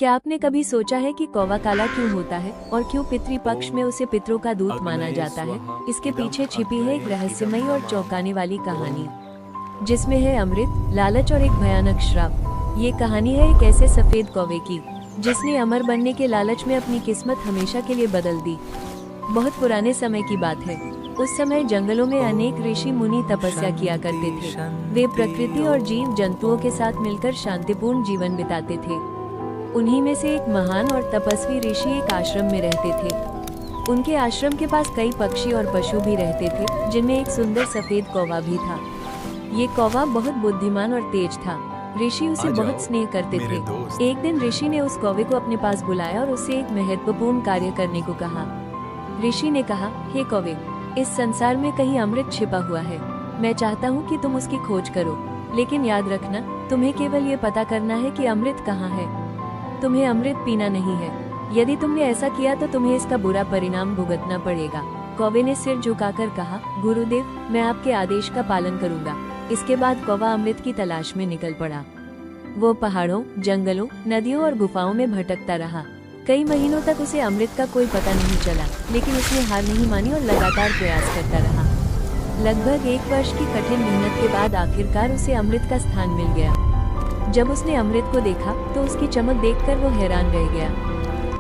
क्या आपने कभी सोचा है कि कौवा काला क्यों होता है और क्यों पितृपक्ष में उसे पितरों का दूत माना जाता है? इसके पीछे छिपी है एक रहस्यमयी और चौंकाने वाली कहानी, जिसमें है अमृत, लालच और एक भयानक श्राप। ये कहानी है एक ऐसे सफेद कौवे की जिसने अमर बनने के लालच में अपनी किस्मत हमेशा के लिए बदल दी। बहुत पुराने समय की बात है। उस समय जंगलों में अनेक ऋषि मुनि तपस्या किया करते थे। वे प्रकृति और जीव जंतुओं के साथ मिलकर शांतिपूर्ण जीवन बिताते थे। उन्हीं में से एक महान और तपस्वी ऋषि एक आश्रम में रहते थे। उनके आश्रम के पास कई पक्षी और पशु भी रहते थे, जिनमें एक सुंदर सफेद कौवा भी था। ये कौवा बहुत बुद्धिमान और तेज था। ऋषि उसे बहुत स्नेह करते थे। एक दिन ऋषि ने उस कौवे को अपने पास बुलाया और उससे एक महत्वपूर्ण कार्य करने को कहा। ऋषि ने कहा, हे कौवे, इस संसार में कहीं अमृत छिपा हुआ है। मैं चाहता हूँ कि तुम उसकी खोज करो, लेकिन याद रखना, तुम्हें केवल ये पता करना है कि अमृत कहाँ है। तुम्हें अमृत पीना नहीं है। यदि तुमने ऐसा किया तो तुम्हें इसका बुरा परिणाम भुगतना पड़ेगा। कौवे ने सिर झुकाकर कहा, गुरुदेव, मैं आपके आदेश का पालन करूंगा। इसके बाद कौवा अमृत की तलाश में निकल पड़ा। वो पहाड़ों, जंगलों, नदियों और गुफाओं में भटकता रहा। कई महीनों तक उसे अमृत का कोई पता नहीं चला, लेकिन उसने हार नहीं मानी और लगातार प्रयास करता रहा। लगभग 1 वर्ष की कठिन मेहनत के बाद आखिरकार उसे अमृत का स्थान मिल गया। जब उसने अमृत को देखा तो उसकी चमक देखकर वो हैरान रह गया।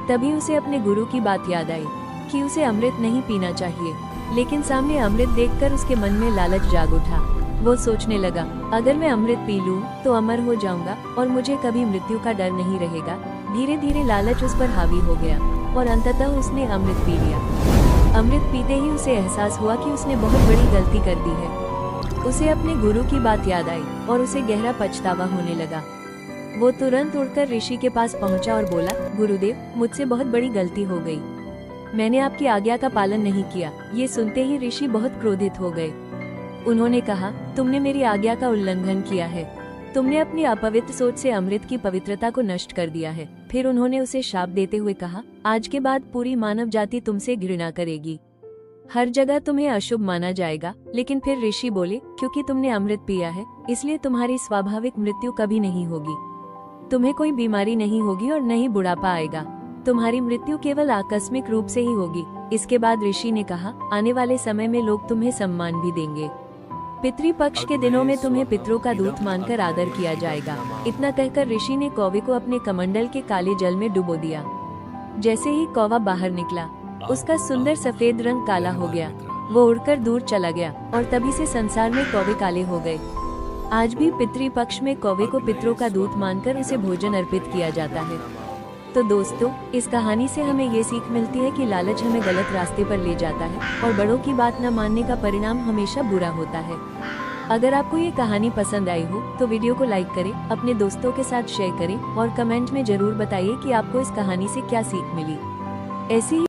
तभी उसे अपने गुरु की बात याद आई कि उसे अमृत नहीं पीना चाहिए, लेकिन सामने अमृत देखकर उसके मन में लालच जाग उठा। वो सोचने लगा, अगर मैं अमृत पी लूं तो अमर हो जाऊंगा और मुझे कभी मृत्यु का डर नहीं रहेगा। धीरे धीरे लालच उस पर हावी हो गया और अंततः उसने अमृत पी लिया। अमृत पीते ही उसे एहसास हुआ कि उसने बहुत बड़ी गलती कर दी है। उसे अपने गुरु की बात याद आई और उसे गहरा पछतावा होने लगा। वो तुरंत उड़कर ऋषि के पास पहुंचा और बोला, गुरुदेव, मुझसे बहुत बड़ी गलती हो गई। मैंने आपकी आज्ञा का पालन नहीं किया। ये सुनते ही ऋषि बहुत क्रोधित हो गए। उन्होंने कहा, तुमने मेरी आज्ञा का उल्लंघन किया है। तुमने अपनी अपवित्र सोच से अमृत की पवित्रता को नष्ट कर दिया है। फिर उन्होंने उसे शाप देते हुए कहा, आज के बाद पूरी मानव जाति तुमसे घृणा करेगी। हर जगह तुम्हें अशुभ माना जाएगा। लेकिन फिर ऋषि बोले, क्योंकि तुमने अमृत पिया है, इसलिए तुम्हारी स्वाभाविक मृत्यु कभी नहीं होगी। तुम्हें कोई बीमारी नहीं होगी और न ही बुढ़ापा आएगा। तुम्हारी मृत्यु केवल आकस्मिक रूप से ही होगी। इसके बाद ऋषि ने कहा, आने वाले समय में लोग तुम्हें सम्मान भी देंगे। पितृपक्ष के दिनों में तुम्हें पितरों का दूत मानकर आदर किया जाएगा। इतना कहकर ऋषि ने कौवे को अपने कमंडल के काले जल में डुबो दिया। जैसे ही कौवा बाहर निकला, उसका सुंदर सफेद रंग काला हो गया। वो उड़कर दूर चला गया और तभी से संसार में कौवे काले हो गए। आज भी पितृपक्ष में कौवे को पितरों का दूत मानकर उसे भोजन अर्पित किया जाता है। तो दोस्तों, इस कहानी से हमें ये सीख मिलती है कि लालच हमें गलत रास्ते पर ले जाता है और बड़ों की बात न मानने का परिणाम हमेशा बुरा होता है। अगर आपको ये कहानी पसंद आई हो तो वीडियो को लाइक करें, अपने दोस्तों के साथ शेयर करें और कमेंट में जरूर बताइए कि आपको इस कहानी से क्या सीख मिली। ऐसी ही